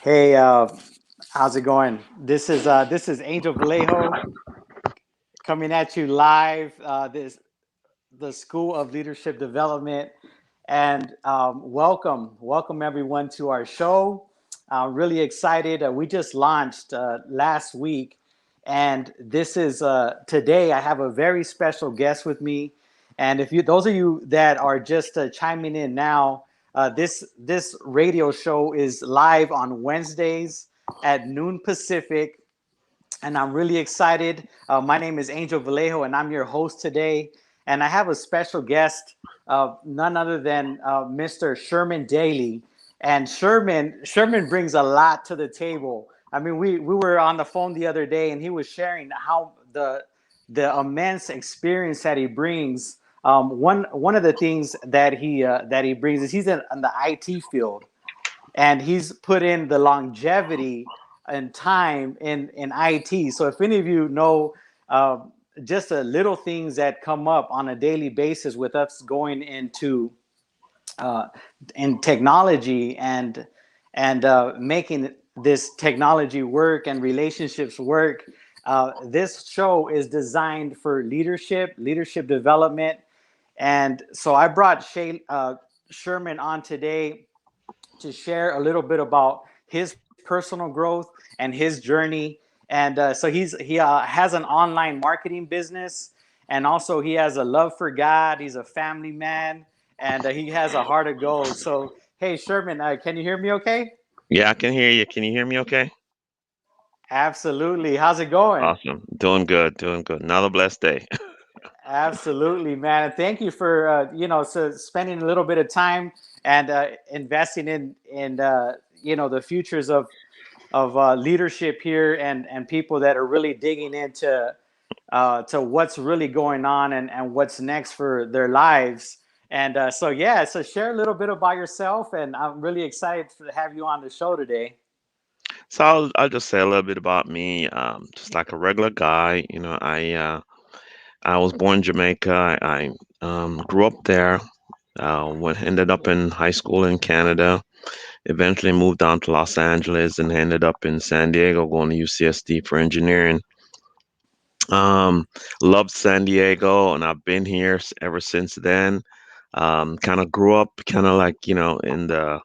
Hey, how's it going? This is Angel Vallejo coming at you live. This the School of Leadership Development, and welcome everyone to our show. Really excited. We just launched last week, and this is today. I have a very special guest with me, and if you, those of you that are just chiming in now, this radio show is live on Wednesdays at noon Pacific, and I'm really excited. My name is Angel Vallejo, and I'm your host today. And I have a special guest, none other than Mr. Sherman Daley. And Sherman brings a lot to the table. I mean, we were on the phone the other day, and he was sharing how the immense experience that he brings. One of the things that he brings is he's in the IT field, and he's put in the longevity and time in IT. So if any of you know uh, just the little things that come up on a daily basis with us going into uh, in technology and making this technology work and relationships work. This show is designed for leadership development, and so I brought Sherman on today to share a little bit about his personal growth and his journey. And so he has an online marketing business, and also he has a love for God. He's a family man, and he has a heart of gold. So, hey, Sherman, can you hear me? Okay. Yeah, I can hear you. Can you hear me okay? Absolutely. How's it going? Awesome. Doing good, doing good. Another blessed day. Absolutely, man. And thank you for spending a little bit of time and investing in the futures of leadership here and people that are really digging into to what's really going on and what's next for their lives. And so share a little bit about yourself, and I'm really excited to have you on the show today. So I'll just say a little bit about me. Just like a regular guy, I was born in Jamaica. I grew up there. When ended up in high school in Canada. Eventually moved down to Los Angeles and ended up in San Diego going to UCSD for engineering. Um, Loved San Diego, and I've been here ever since then. Kind of grew up, kind of like in the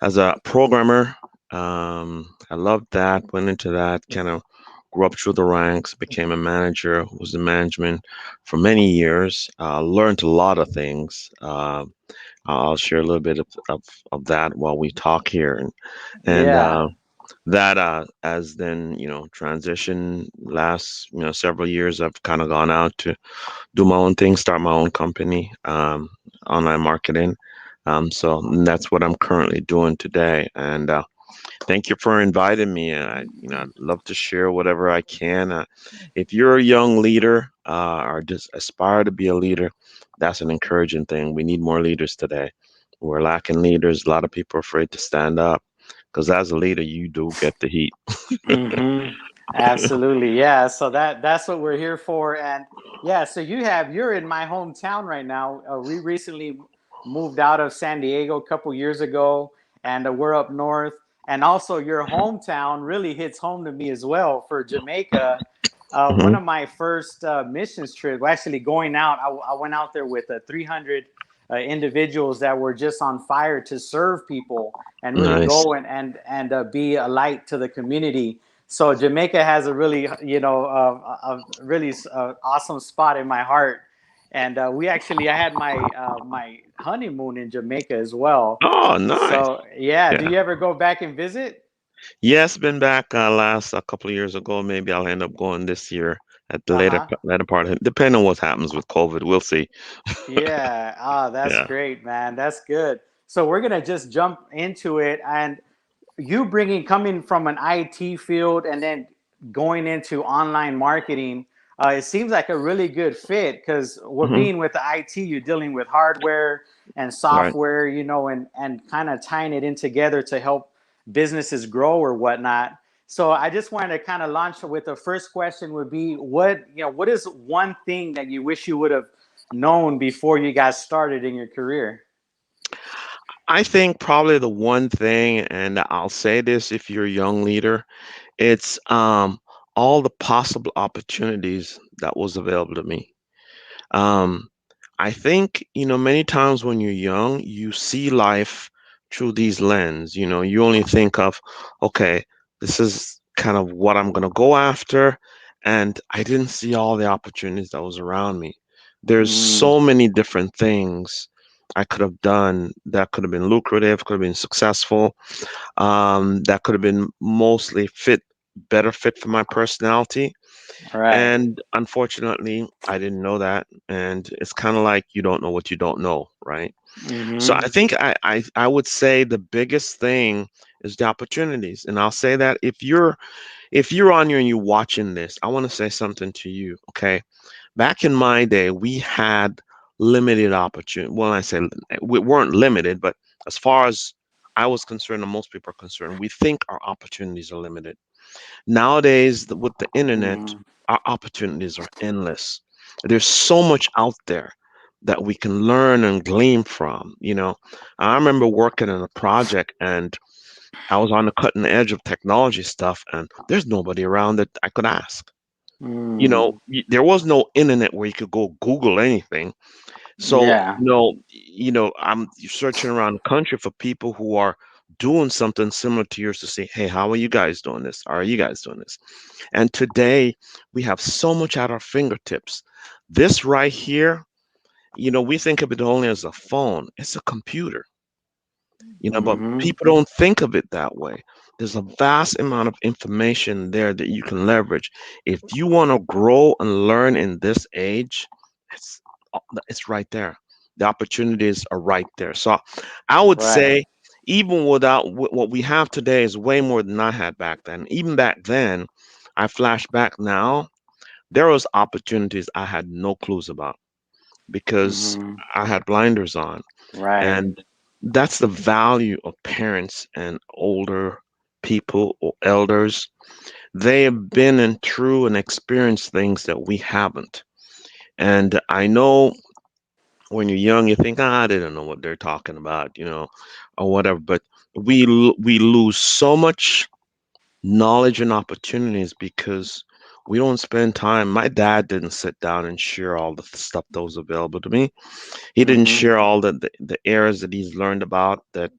as a programmer. I loved that. Went into that. Kind of grew up through the ranks. Became a manager. Was in management for many years. Learned a lot of things. I'll share a little bit of that while we talk here, and Yeah. that as then transition last several years. I've kind of gone out to do my own thing, start my own company, online marketing. So that's what I'm currently doing today. And thank you for inviting me. I'd love to share whatever I can. If you're a young leader or just aspire to be a leader, that's an encouraging thing. We need more leaders today. We're lacking leaders. A lot of people are afraid to stand up because as a leader, you do get the heat. Mm-hmm. Absolutely. Yeah. So that's what we're here for. And yeah, so you're in my hometown right now. We recently moved out of San Diego a couple years ago, and we're up north. And also, your hometown really hits home to me as well for Jamaica. One Hmm. of my first missions trips, well, actually going out, I went out there with 300 individuals that were just on fire to serve people and really Nice. go and be a light to the community. So Jamaica has a really, a really awesome spot in my heart. And I had my honeymoon in Jamaica as well. Oh, nice. So yeah, do Yeah. you ever go back and visit? Yes, been back last a couple of years ago. Maybe I'll end up going this year at the Uh huh. later part. Depending on what happens with COVID, we'll see. Yeah. Ah, that's Yeah. great, man. That's good. So we're gonna just jump into it, and you bringing coming from an IT field and then going into online marketing, it seems like a really good fit because what Hmm. being with the IT, you're dealing with hardware and Right. software, and kind of tying it in together to help businesses grow or whatnot. So I just wanted to kind of launch with the first question would be what is one thing that you wish you would have known before you got started in your career? I think probably the one thing, and I'll say this if you're a young leader, it's all the possible opportunities that was available to me. Um, I think, many times when you're young, you see life through these lens. You only think of, okay, this is kind of what I'm going to go after. And I didn't see all the opportunities that was around me. There's Mm, so many different things I could have done that could have been lucrative, could have been successful, that could have been mostly better fit for my personality. right. And unfortunately, I didn't know that. And it's kind of like you don't know what you don't know, right? So Mm-hmm. I think I would say the biggest thing is the opportunities. And I'll say that if you're on here and you're watching this, I want to say something to you. Okay. Back in my day, we had limited opportunity. Well, I say we weren't limited, but as far as I was concerned, and most people are concerned, we think our opportunities are limited. Nowadays, with the internet, Mm-hmm. our opportunities are endless. There's so much out there that we can learn and glean from. I remember working on a project and I was on the cutting edge of technology stuff, and there's nobody around that I could ask. Mm, There was no internet where you could go Google anything. So, yeah. I'm searching around the country for people who are doing something similar to yours to say, hey, how are you guys doing this? Are you guys doing this? And today we have so much at our fingertips. This right here, we think of it only as a phone. It's a computer, but Mm-hmm. people don't think of it that way. There's a vast amount of information there that you can leverage. If you want to grow and learn in this age, it's it's right there. The opportunities are right there. So I would Right. say, even without what we have today is way more than I had back then. Even back then, I flash back now, there was opportunities I had no clues about because Mm-hmm. I had blinders on. Right. And that's the value of parents and older people or elders. They have been and through and experienced things that we haven't. And I know when you're young, you think, they don't know what they're talking about, or whatever. But we lose so much knowledge and opportunities because we don't spend time. My dad didn't sit down and share all the stuff that was available to me. He didn't Mm-hmm. share all the areas that he's learned about that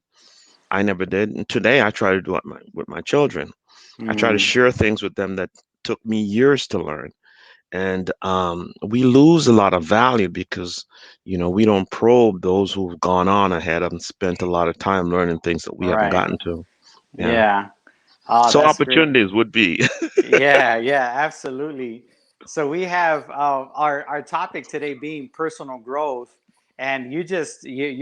I never did. And today I try to do it with my children. I try to Mm, share things with them that took me years to learn. And we lose a lot of value because, we don't probe those who've gone on ahead and spent a lot of time learning things that we haven't right. gotten to. Yeah. Yeah. Oh, So that's great. opportunities would be. Yeah, yeah, absolutely. So we have our topic today being personal growth, and you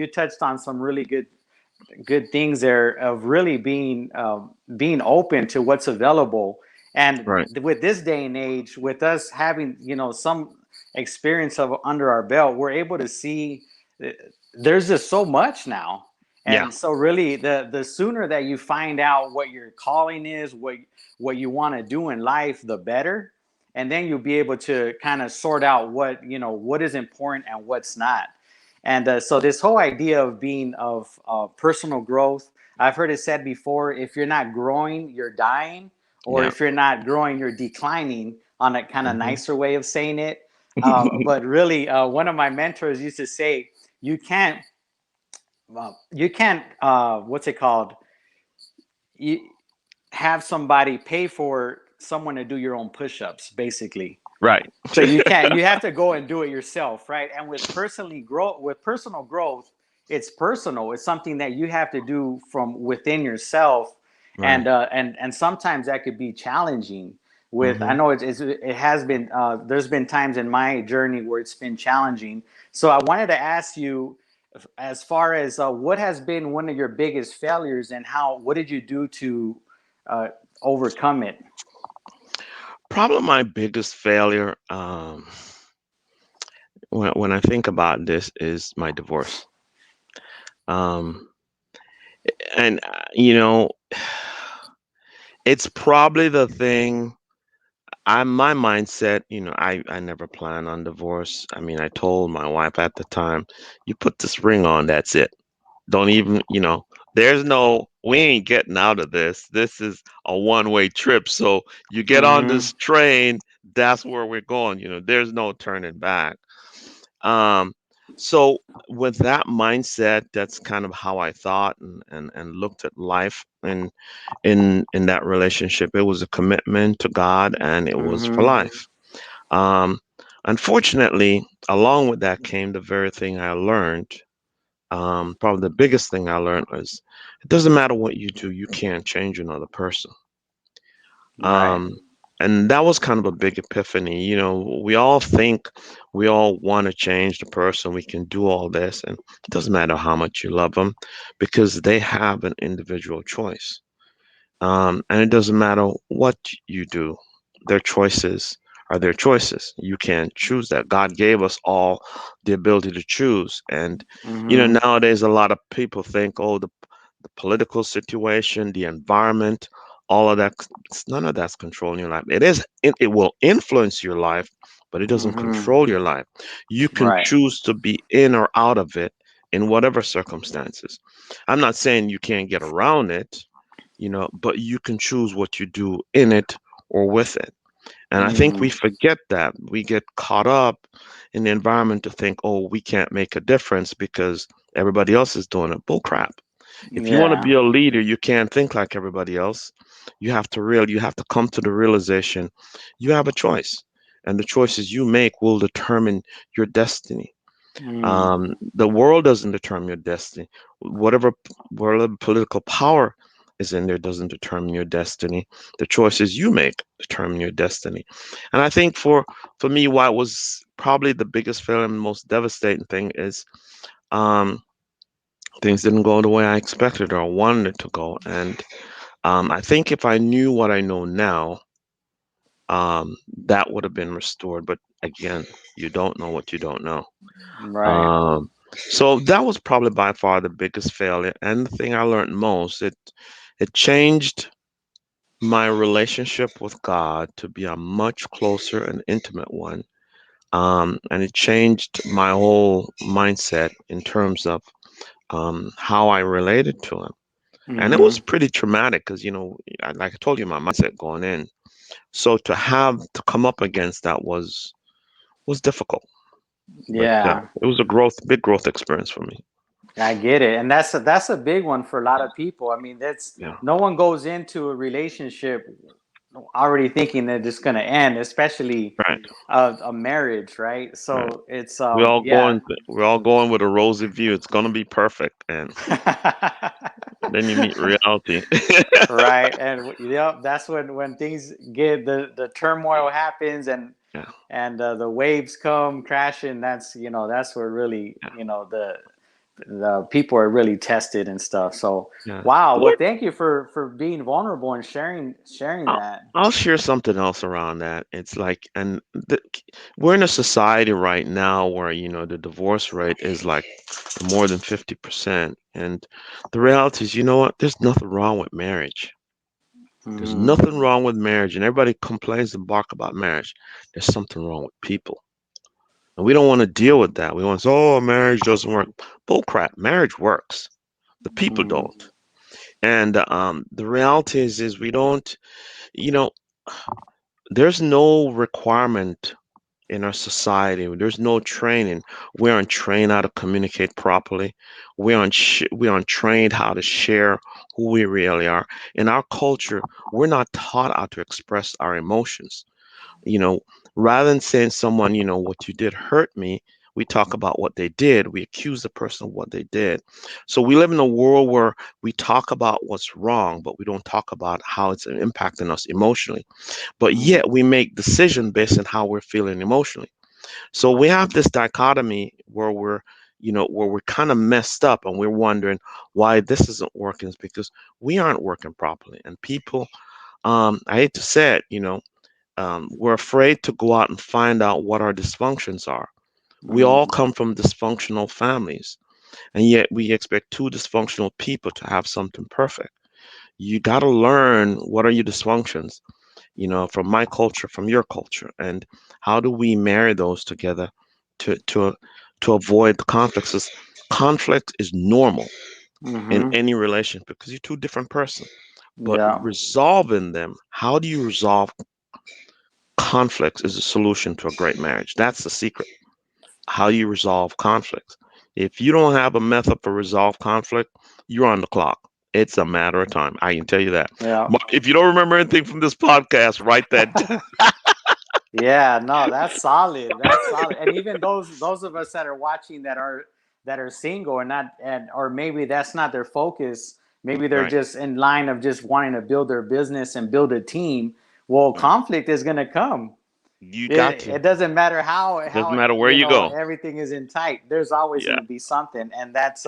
touched on some really good things there of really being open to what's available. And Right. with this day and age, with us having some experience of under our belt, we're able to see that there's just so much now. Yeah. And so really the sooner that you find out what your calling is, what you want to do in life, the better. And then you'll be able to kind of sort out what is important and what's not. And so this whole idea of being of personal growth, I've heard it said before: if you're not growing, you're dying, or Yeah. if you're not growing, you're declining. On a kind of Hmm. nicer way of saying it, but really, one of my mentors used to say, "You can't, what's it called? You have somebody pay for someone to do your own push-ups, basically." Right. So you have to go and do it yourself, right? And with personal growth, it's personal. It's something that you have to do from within yourself. Right. And sometimes that could be challenging. With I Hmm. know it has been there's been times in my journey where it's been challenging. So I wanted to ask you, as far as what has been one of your biggest failures, and what did you do to uh, overcome it? Probably my biggest failure, when I think about this, is my divorce. Um, and it's probably the thing. My mindset. I never plan on divorce. I mean, I told my wife at the time, "You put this ring on, that's it. Don't even, there's no, we ain't getting out of this. This is a one-way trip. So you get on Mm-hmm. this train, that's where we're going. There's no turning back. Um, so with that mindset, that's kind of how I thought and looked at life in that relationship. It was a commitment to God and it was for Mm-hmm. life. Um, Unfortunately, along with that came the very thing I learned. Probably the biggest thing I learned was it doesn't matter what you do, you can't change another person. Right. Um, and that was kind of a big epiphany. We all think we all want to change the person, we can do all this, and it doesn't matter how much you love them because they have an individual choice. And it doesn't matter what you do, their choices are their choices. You can't choose that. God gave us all the ability to choose. And, Mm-hmm. nowadays a lot of people think, oh, the political situation, the environment, all of that, none of that's controlling your life. It will influence your life, but it doesn't Mm-hmm. control your life. You can Right. choose to be in or out of it in whatever circumstances. I'm not saying you can't get around it, but you can choose what you do in it or with it. And I think Mm. we forget that. We get caught up in the environment to think, oh, we can't make a difference because everybody else is doing it. Bull crap. If you want to Yeah. be a leader, you can't think like everybody else. You have to come to the realization you have a choice. And the choices you make will determine your destiny. Mm. The world doesn't determine your destiny. Whatever political power is in there doesn't determine your destiny. The choices you make determine your destiny. And I think for me, why it was probably the biggest failure and most devastating thing is um, things didn't go the way I expected or wanted it to go. And I think if I knew what I know now, that would have been restored. But again, you don't know what you don't know. Right. Um, so that was probably by far the biggest failure, and the thing I learned most. It changed my relationship with God to be a much closer and intimate one. And it changed my whole mindset in terms of how I related to Him. And it was Mm-hmm. pretty traumatic because, like I told you, my mindset going in. So to come up against that was difficult, but Yeah. it was a big growth experience for me. I get it, and that's a big one for a lot of people. I mean, that's Yeah, no one goes into a relationship already thinking that it's going to end, especially right. a marriage, right? Right. So it's yeah. We're all going with a rosy view. It's gonna be perfect, and then you meet reality. Right, and yep, that's when things get the turmoil happens, Yeah, and the waves come crashing. That's that's where really yeah, the people are really tested and stuff. So yeah. wow, well What? thank you for being vulnerable and sharing I'll, that. I'll share something else around that. It's like, we're in a society right now where the divorce rate is like more than 50%, and the reality is, you know what? There's nothing wrong with marriage. There's Mm, nothing wrong with marriage, and everybody complains and bark about marriage. There's something wrong with people. And we don't want to deal with that. We want to say, oh, marriage doesn't work. Bull crap. Marriage works. The people mm, don't. And the reality is we don't, you know, there's no requirement in our society. There's no training. We aren't trained how to communicate properly. We aren't trained how to share who we really are. In our culture, we're not taught how to express our emotions. you know, Rather than saying someone, what you did hurt me, we talk about what they did. We accuse the person of what they did. So we live in a world where we talk about what's wrong, but we don't talk about how it's impacting us emotionally. But mm, yet we make decisions based on how we're feeling emotionally. So we have this dichotomy where we're kind of messed up and we're wondering why this isn't working is because we aren't working properly. And people, I hate to say it, we're afraid to go out and find out what our dysfunctions are. We all mm, come from dysfunctional families, and yet we expect two dysfunctional people to have something perfect. You got to learn what are your dysfunctions, from my culture, from your culture, and how do we marry those together to to to avoid the conflicts? 'Cause conflict is normal. in Mm-hmm. any relationship because you're two different persons. But Yeah. resolving them, how do you resolve conflicts is a solution to a great marriage. That's the secret. How you resolve conflicts. If you don't have a method for resolve conflict, you're on the clock. It's a matter of time. I can tell you that. Yeah. Mark, if you don't remember anything from this podcast, write that down. Yeah, no, that's solid. That's solid. And even those of us that are watching that are single and not and or maybe that's not their focus. Maybe they're Right. just in line of just wanting to build their business and build a team. Well, Right. conflict is going to come. You It, got to. it doesn't matter Doesn't how matter where you you know go. everything is in tight. There's always going Yeah, to be something, and that's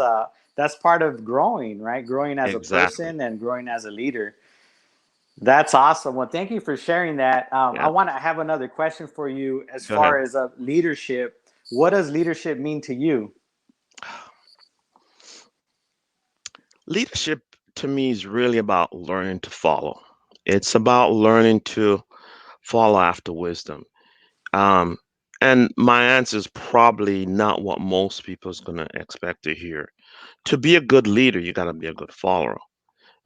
part of growing, right? Growing as a exactly. person and growing as a leader. That's awesome. Well, thank you for sharing that. I Yeah. want to have another question for you as Go ahead. far as leadership. What does leadership mean to you? Leadership to me is really about learning to follow. It's about learning to follow after wisdom. Um, and my answer is probably not what most people is going to expect to hear. To be a good leader, you got to be a good follower.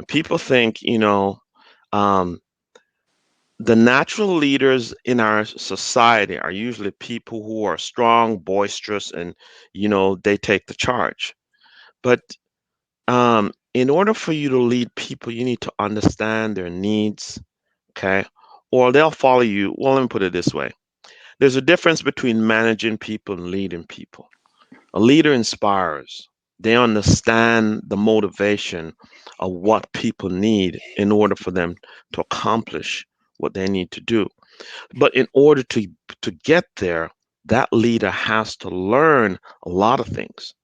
People think, um, the natural leaders in our society are usually people who are strong, boisterous, and, they take the charge. But in order for you to lead people, you need to understand their needs, okay? Or they'll follow you. Well, let me put it this way. There's a difference between managing people and leading people. A leader inspires. They understand the motivation of what people need in order for them to accomplish what they need to do. But in order to get there, that leader has to learn a lot of things.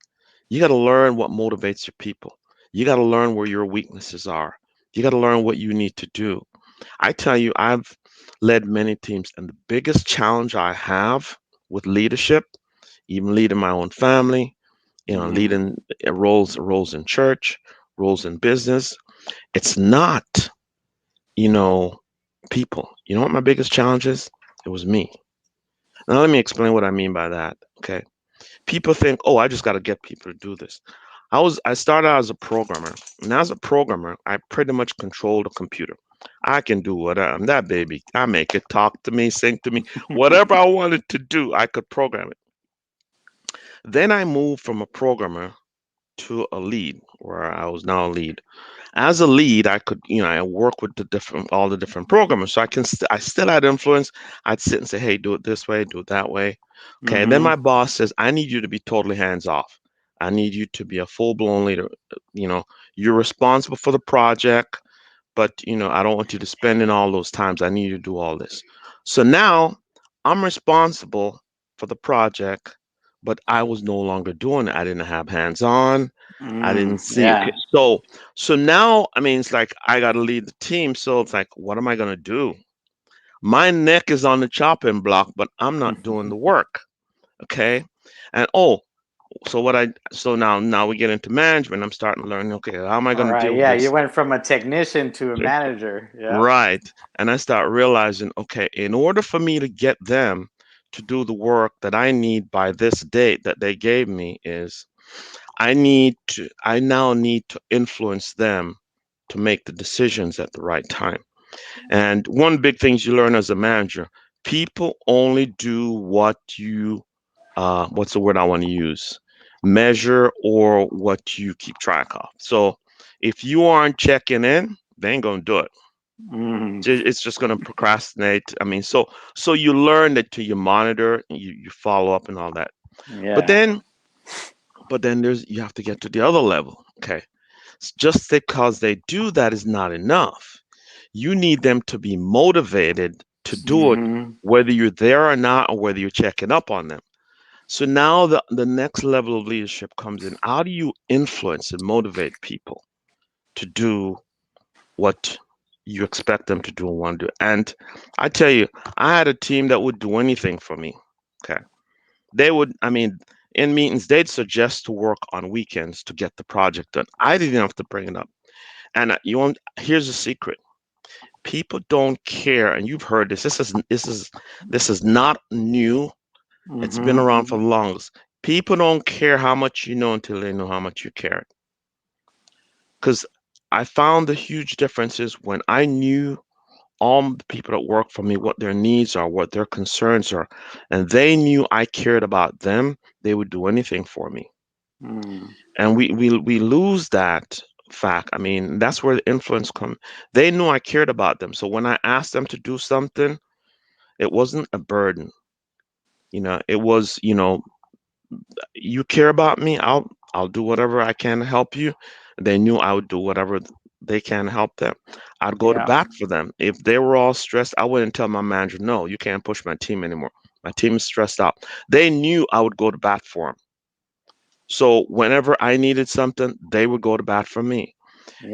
You got to learn what motivates your people. You got to learn where your weaknesses are. You got to learn what you need to do. I tell you, I've led many teams, and the biggest challenge I have with leadership, even leading my own family, Mm-hmm. leading roles in church, roles in business, it's not, you know, people. You know what my biggest challenge is? It was me. Now let me explain what I mean by that. Okay. People think, oh, I just got to get people to do this. I started out as a programmer, and as a programmer, I pretty much control the computer. I can do what I'm that baby. I make it talk to me, sing to me, whatever I wanted to do, I could program it. Then I moved from a programmer to a lead, where I was now a lead. As a lead, I could, I work with all the different programmers, so I still had influence. I'd sit and say, hey, do it this way, do it that way. Okay, and then Mm-hmm. my boss says, I need you to be totally hands off. I need you to be a full blown leader. You know, you're responsible for the project, but I don't want you to spend in all those times. I need you to do all this. So now I'm responsible for the project, but I was no longer doing it. I didn't have hands on. I Mm, didn't see. Okay, yeah. so now I mean it's like I got to lead the team. So it's like, what am I gonna do? My neck is on the chopping block, but I'm not doing the work. Okay, and so now we get into management. I'm starting to learn. Okay, how am I All gonna right. deal with Yeah, you this? went from a technician to a manager. Yeah. Right. And I start realizing, okay, in order for me to get them to do the work that I need by this date that they gave me is I now need to influence them to make the decisions at the right time. And one big thing you learn as a manager, people only do what what's the word I want to use? Measure or what you keep track of. So if you aren't checking in, they ain't gonna do it. Mm, It's just going to procrastinate. I mean, so you learn that to you monitor, you follow up and all that. But yeah. then there's you have to get to the other level. Okay. Just because they do that is not enough. You need them to be motivated to do it, Mm-hmm. whether you're there or not, or whether you're checking up on them. So now the next level of leadership comes in. How do you influence and motivate people to do what you expect them to do and want to do? And I tell you, I had a team that would do anything for me. Okay. They would, I mean, in meetings, they'd suggest to work on weekends to get the project done. I didn't have to bring it up. And here's a secret. People don't care, and you've heard this. This is not new. It's been Mm-hmm. around for the longest. People don't care how much you know until they know how much you care. because I found the huge differences when I knew all the people that work for me, what their needs are, what their concerns are, and they knew I cared about them, they would do anything for me. Mm. And we lose that fact. I mean, that's where the influence come. They knew I cared about them. So when I asked them to do something, it wasn't a burden. It was, you care about me, I'll do whatever I can to help you. They knew I would do whatever they can to help them. I'd go to Yeah. bat for them. If they were all stressed, I wouldn't tell my manager, no, you can't push my team anymore. My team is stressed out. They knew I would go to bat for them. So whenever I needed something, they would go to bat for me.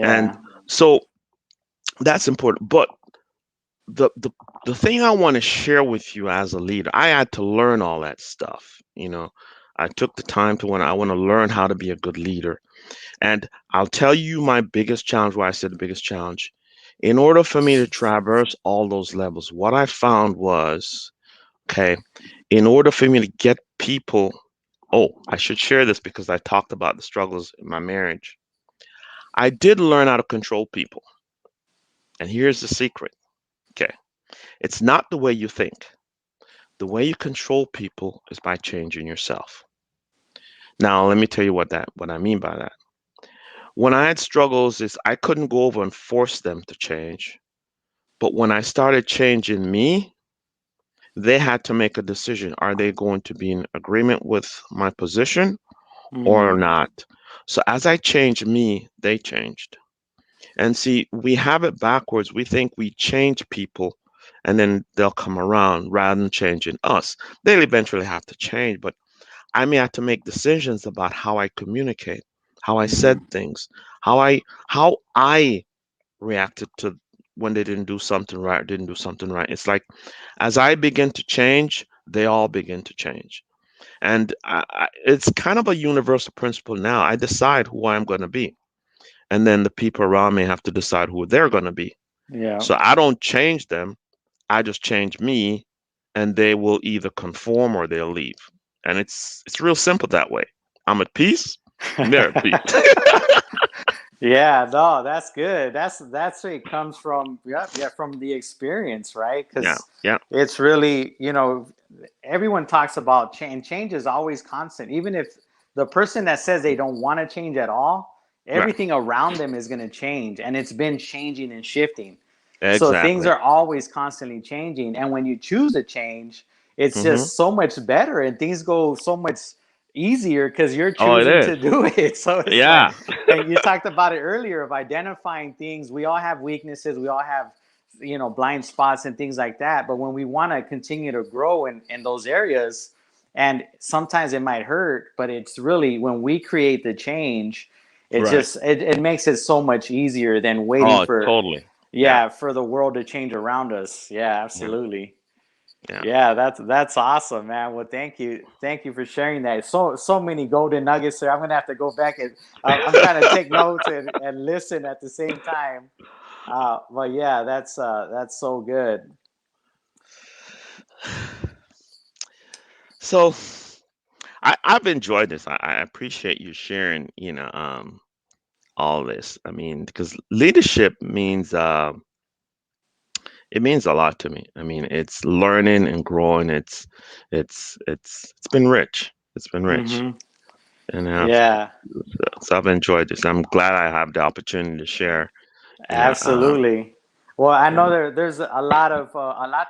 And Yeah. so that's important. But the the the thing I want to share with you as a leader, I had to learn all that stuff. I took the time to when I want to learn how to be a good leader. And I'll tell you my biggest challenge, why I said the biggest challenge. In order for me to traverse all those levels, what I found was, okay, in order for me to get people, oh, I should share this because I talked about the struggles in my marriage. I did learn how to control people. And here's the secret. Okay. It's not the way you think. The way you control people is by changing yourself. Now, let me tell you what I mean by that. When I had struggles is I couldn't go over and force them to change. But when I started changing me, they had to make a decision. Are they going to be in agreement with my position or Mm. not? So as I changed me, they changed. And see, we have it backwards. We think we change people and then they'll come around rather than changing us. They'll eventually have to change, but I may have to make decisions about how I communicate, how I said Mm. things, how I reacted to when they didn't do something right, didn't do something right. It's like as I begin to change, they all begin to change. And it's kind of a universal principle now. I decide who I'm going to be, and then the people around me have to decide who they're going to be. Yeah. So I don't change them, I just change me, and they will either conform or they'll leave. And it's real simple that way. I'm at peace, they're at peace. Yeah, no, that's good. That's where it comes from. Yeah, yeah, from the experience, right? Yeah, Because yeah, it's really, everyone talks about change. Change is always constant. Even if the person that says they don't want to change at all, right. everything around them is going to change, and it's been changing and shifting. So things Exactly. are always constantly changing, and when you choose to change, it's Hmm. just so much better, and things go so much easier because you're Oh, it choosing is. to do it. So it's like, Yeah. and you talked about it earlier of identifying things. We all have weaknesses. We all have, blind spots and things like that. But when we want to continue to grow in those areas, and sometimes it might hurt, but it's really when we create the change, it Right. just it makes it so much easier than waiting Oh, for, totally. Yeah. yeah, for the world to change around us. Yeah, Yeah. absolutely. Yeah. Yeah, that's awesome, man. Well, thank you for sharing that. So many golden nuggets there. I'm gonna have to go back and I'm trying to take notes and listen at the same time. But yeah, that's so good. So I've enjoyed this. I appreciate you sharing, all this. I mean, because leadership means it means a lot to me. I mean, it's learning and growing. It's been rich. It's been rich. Hmm. And Yeah. so I've enjoyed this. I'm glad I have the opportunity to share, you know, um, Absolutely. Well, I know and there's a lot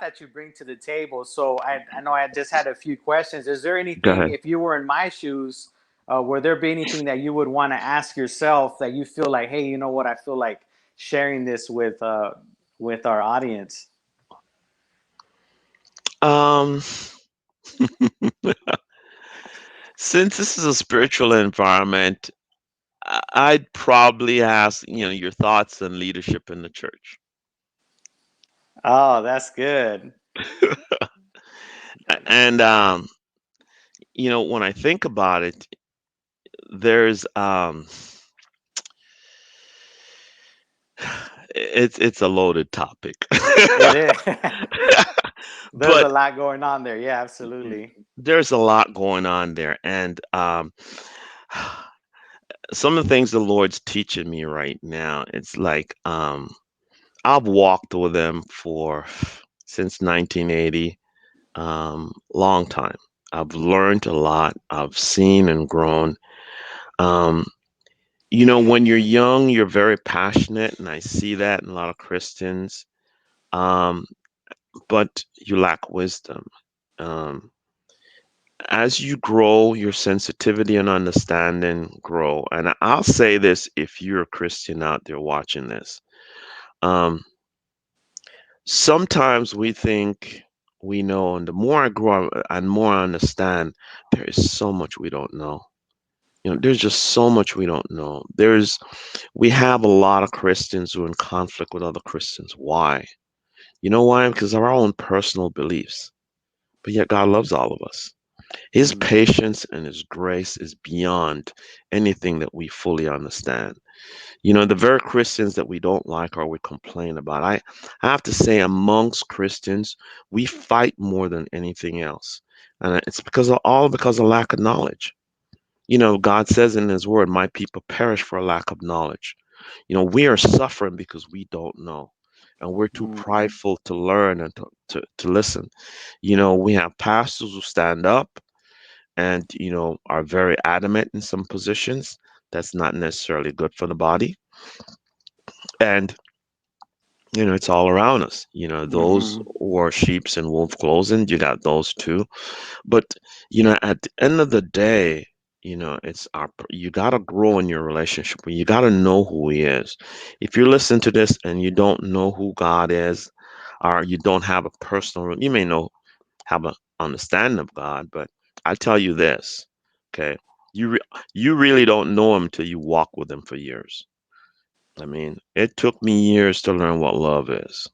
that you bring to the table. So I know I just had a few questions. Is there go anything, ahead. if you were in my shoes, would there be anything that you would want to ask yourself that you feel like, hey, you know what, I feel like sharing this with our audience? Um, since this is a spiritual environment, I'd probably ask, your thoughts on leadership in the church. Oh, that's good. And when I think about it, there's it's a loaded topic. It is. There's a But lot going on there. Yeah, absolutely. there's a lot going on there, and some of the things the Lord's teaching me right now, it's like I've walked with him for since 1980, long time. I've learned a lot. I've seen and grown. Um, when you're young, you're very passionate, and I see that in a lot of Christians. Um, but you lack wisdom. Um, as you grow, your sensitivity and understanding grow. And I'll say this if you're a Christian out there watching this. Um, Sometimes we think we know, and the more I grow and more I understand, there is so much we don't know. There's just so much we don't know. We have a lot of Christians who are in conflict with other Christians. Why? You know why? Because of our own personal beliefs. But yet God loves all of us. His Mhm. patience and his grace is beyond anything that we fully understand. The very Christians that we don't like or we complain about. I have to say, amongst Christians, we fight more than anything else. And it's all because of lack of knowledge. God says in his word, my people perish for a lack of knowledge. We are suffering because we don't know. And we're too Mhm. prideful to learn and to listen. We have pastors who stand up and, are very adamant in some positions. That's not necessarily good for the body. And it's all around us. Those Mhm. who are sheep's and wolf clothing, you got those too. But, at the end of the day, you got to grow in your relationship. You got to know who he is. If you listen to this and you don't know who God is, or you don't have a you may have an understanding of God, but I tell you this, okay? You really don't know him till you walk with him for years. I mean, it took me years to learn what love is.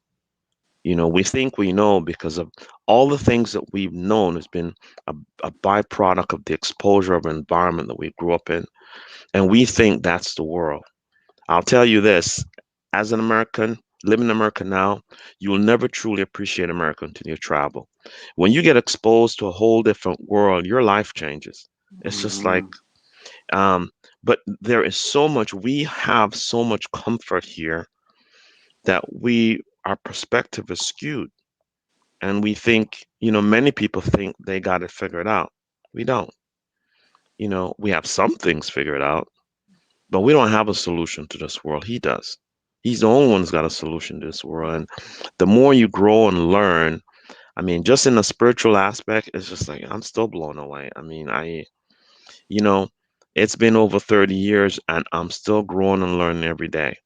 We think we know because of all the things that we've known has been a byproduct of the exposure of an environment that we grew up in. And we think that's the world. I'll tell you this, as an American, living in America now, you will never truly appreciate America until you travel. When you get exposed to a whole different world, your life changes. It's just like, Mhm. um, but there is so much, we have so much comfort here that our perspective is skewed. And we think, many people think they got it figured out. We don't. We have some things figured out, but we don't have a solution to this world. He does. He's the only one who's got a solution to this world. And the more you grow and learn, I mean, just in the spiritual aspect, it's just like I'm still blown away. I mean, you know, it's been over 30 years and I'm still growing and learning every day.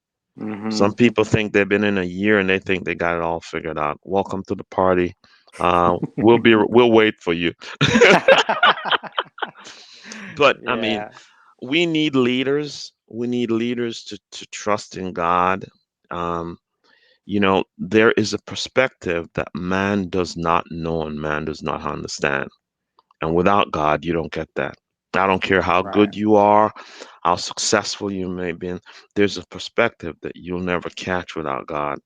Some Mhm. people think they've been in a year and they think they got it all figured out. Welcome to the party. We'll wait for you. But I mean, Yeah. we need leaders. We need leaders to trust in God. Um, there is a perspective that man does not know and man does not understand. And without God, you don't get that. I don't care how Right. good you are, how successful you may be. There's a perspective that you'll never catch without God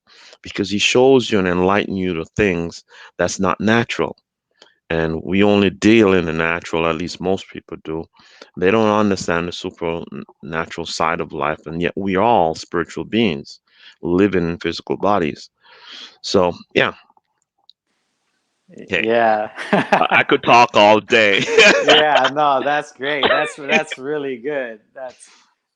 because He shows you and enlighten you to things that's not natural. And we only deal in the natural, at least most people do. They don't understand the supernatural side of life, and yet we are all spiritual beings living in physical bodies. So, yeah, hey, Yeah. I could talk all day. Yeah, no, that's great. That's really good. That's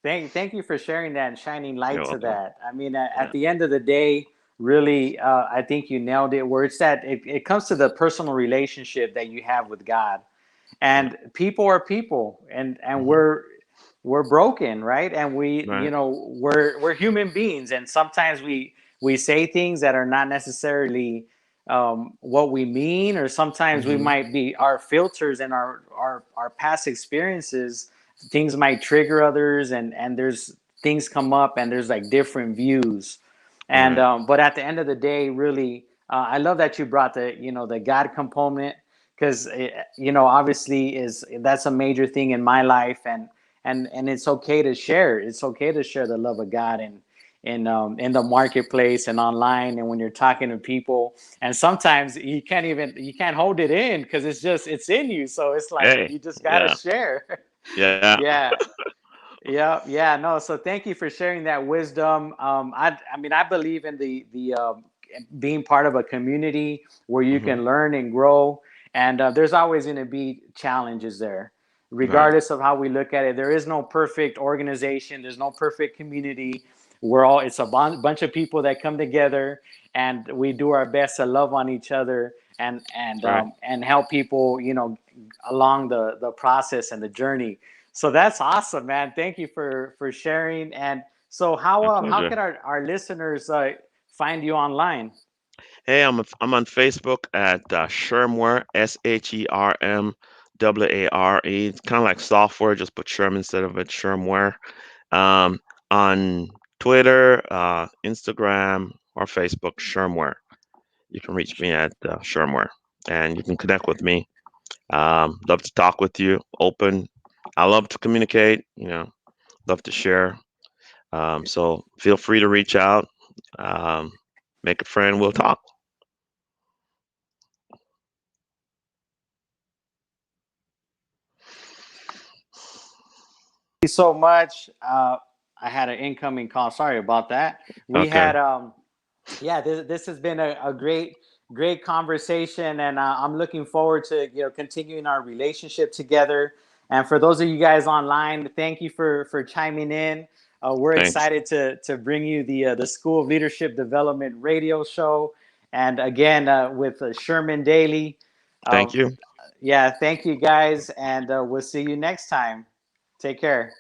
thank you for sharing that and shining light You're to welcome. that. I mean, at Yeah. the end of the day, really, I think you nailed it. Where it's that it comes to the personal relationship that you have with God, Yeah. and people are people, and Hmm. we're broken, right? And Right. we're human beings, and sometimes we say things that are not necessarily what we mean, or sometimes we Hmm. might be our filters and our past experiences. Things might trigger others, and there's things come up, and there's like different views, and Right. but at the end of the day, really, I love that you brought the God component, because obviously is that's a major thing in my life, and it's okay to share. It's okay to share the love of God in the marketplace and online, and when you're talking to people. And sometimes you can't hold it in, because it's in you. So it's like Hey. you just gotta Yeah. share. Yeah. Yeah. Yeah, yeah, no. So thank you for sharing that wisdom. I mean, I believe in the being part of a community where you Hmm. can learn and grow, and there's always going to be challenges there, Right. regardless of how we look at it. There is no perfect organization. There's no perfect community. We're all it's a bunch of people that come together, and we do our best to love on each other Right. and help people, along the process and the journey. So that's awesome, man. Thank you for sharing. And so My how pleasure. can our listeners find you online? Hey, I'm on Facebook at Shermware, SHERMWARE. It's kind of like software, just put Sherm instead of it, Shermware. Um, on Twitter, Instagram, or Facebook, Shermware. You can reach me at Shermware, and you can connect with me. Love to talk with you. Open. I love to communicate. Love to share. So feel free to reach out. Um, make a friend. We'll talk. Thank you so much. I had an incoming call. Sorry about that. We Okay. had yeah, this has been a great conversation, and I'm looking forward to continuing our relationship together. And for those of you guys online, thank you for chiming in. We're Thanks. excited to bring you the School of Leadership Development radio show, and again with Sherman Daley. Uh, Thank you. yeah, thank you guys, and we'll see you next time. Take care.